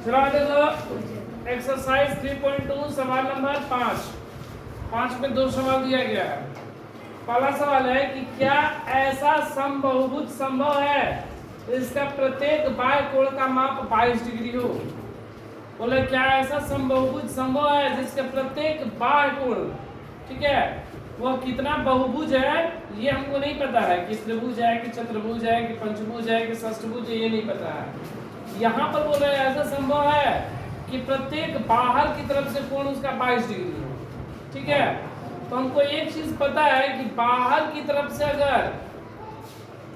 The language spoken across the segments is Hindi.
चलो देखो एक्सरसाइज 3.2 सवाल नंबर 5 में 2 सवाल दिया गया है। पहला सवाल है कि क्या ऐसा समबहुभुज संभव है इसका प्रत्येक बाह्य कोण का माप 22 डिग्री हो। बोले क्या ऐसा समबहुभुज संभव है जिसका प्रत्येक बाह्य कोण, ठीक है, वह कितना बहुभुज है ये हमको नहीं पता है कि त्रिभुज है कि चतुर्भुज है कि पंचभुज है कि षष्ठभुज है, ये नहीं पता है। यहाँ पर बोल रहे हैं ऐसा संभव है कि प्रत्येक बाहर की तरफ से कोण उसका 22 डिग्री हो, ठीक है। तो हमको एक चीज पता है कि बाहर की तरफ से अगर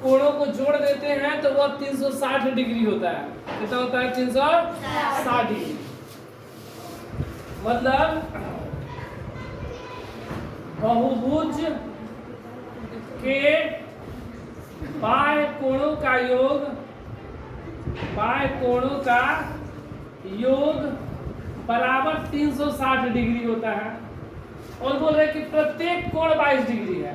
कोणों को जोड़ देते हैं तो वह 360 डिग्री होता है। कितना होता है? 360 डिग्री। मतलब बहुभुज के बाह्य कोणों का योग बराबर 360 डिग्री होता है। और बोल रहे हैं कि प्रत्येक कोण 22 डिग्री है।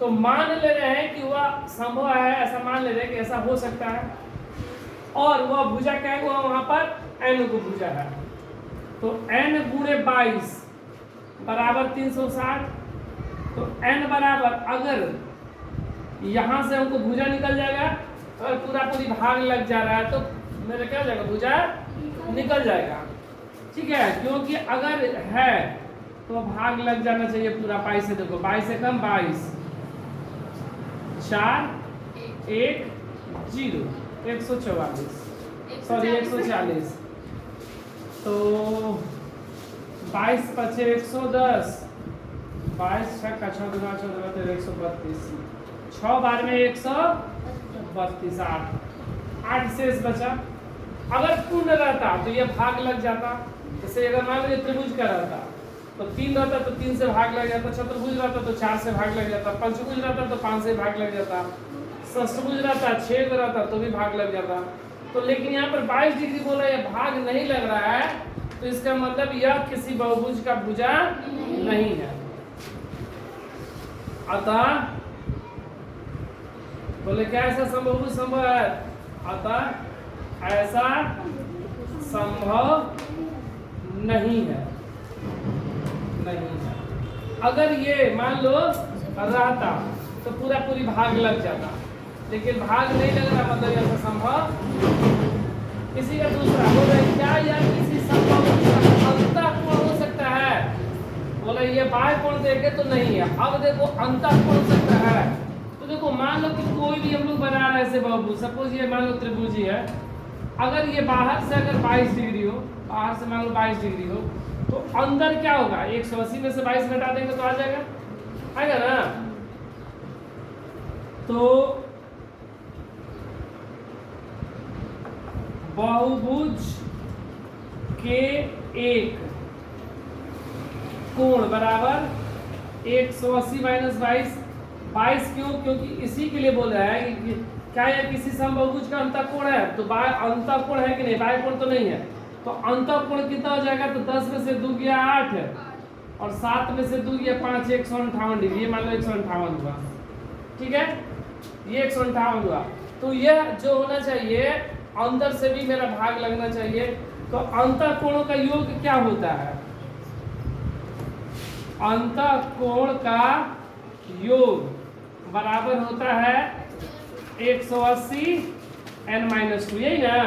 तो मान ले रहे हैं कि वह संभव है, ऐसा मान ले रहे हैं कि ऐसा हो सकता है। और वह भुजा क्या हुआ वहां पर n को भुजा है, तो n गुणे 22 बराबर 360। तो n बराबर, अगर यहां से हमको भुजा निकल जाएगा और पूरी भाग लग जा रहा है तो मेरा क्या हो जाएगा, भुजा निकल जाएगा, ठीक है। क्योंकि अगर है तो भाग लग जाना चाहिए पूरा 22 से। देखो 22 से कम 22, 4 1 0 144, सॉरी 140। तो 22 पचे 110, 22 6 का 6 दूना 14 13 132, 6 बार में 132, 8 शेष बचा। अगर पूर्ण रहता तो ये भाग लग जाता। जैसे अगर मान लीजिए त्रिभुज का रहता तो 3 रहता तो 3 से भाग लग जाता, चतुर्भुज रहता तो 4 से भाग लग जाता, पंचभुज रहता तो 5 से भाग लग जाता, षष्ठभुज रहता 6 का रहता तो भी भाग लग जाता। तो लेकिन यहाँ पर 22 डिग्री बोला यह भाग नहीं लग रहा है, तो इसका मतलब यह किसी बहुभुज का भुजा नहीं है। अतः बोले क्या ऐसा समबहुभुज संभव है? अतः ऐसा संभव नहीं है। अगर ये मान लो रहता तो पूरी भाग लग जाता, लेकिन भाग नहीं लग रहा, मतलब ऐसा संभव। किसी का दूसरा बोल रहे क्या यार किसी संभव अंतःकोण हो सकता है? बोले ये बाह्य कोण देखे तो नहीं है। अब देखो अंतःकोण हो सकता है। तो देखो मान लो कि कोई भी हम लोग बना रहे हैं बहुभुज, सपोज ये मान लो त्रिभुज ही है। अगर ये बाहर से अगर 22 डिग्री हो, बाहर से मान लो 22 डिग्री हो, तो अंदर क्या होगा? 180 में से 22 घटा देंगे तो आ जाएगा, आएगा ना। तो बहुभुज के एक कोण बराबर 180 माइनस 22 क्यों? क्योंकि इसी के लिए बोल रहा है कि क्या यह किसी समबहुभुज का अंतःकोण है? तो अंतःकोण है कि नहीं? बाह्य कोण तो नहीं है। तो अंतःकोण कितना हो जाएगा? तो 10 में से 2 गया 8 और 7 में से 2 गया 5, 158 डिग्री। ये मान लो 158 हुआ, ठीक है, ये 158 हुआ। तो यह जो होना चाहिए अंदर से भी मेरा भाग लगना चाहिए। तो अंतःकोणों का योग क्या होता है? अंतःकोण का योग बराबर होता है 180 n-2, यही ना।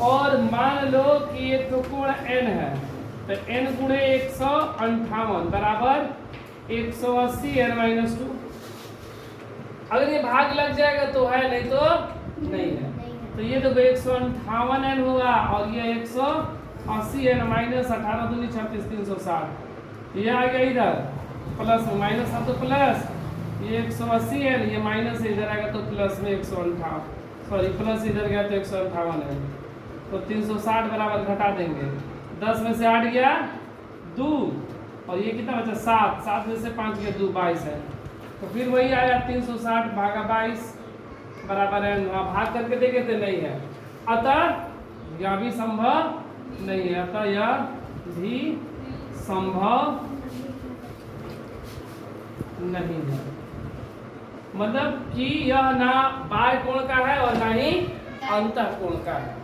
और मान लो कि एक तो कोण n है, तो n गुणे 158 बराबर 180 n-2। अगर ये भाग लग जाएगा तो है, नहीं तो नहीं है। तो ये देखो 158 n होगा और ये 180 n-18 दूनी 36 360। ये आ गया इधर प्लस में, माइनस था तो प्लस, ये 180 है, ये माइनस इधर आएगा तो प्लस में 158, सॉरी प्लस इधर गया तो 158 है। तो 360 बराबर घटा देंगे, 10 में से 8 गया 2 और ये कितना बचा 7, 7 में से 5 गया 2, 22 है। तो फिर वही आया 360 भागा 22 बराबर है, भाग करके देखे थे, नहीं है। अतः यह भी संभव नहीं है। अतः यह भी संभव नहीं है। मतलब कि यह ना बाह्य कोण का है और ना ही अंतःकोण का है।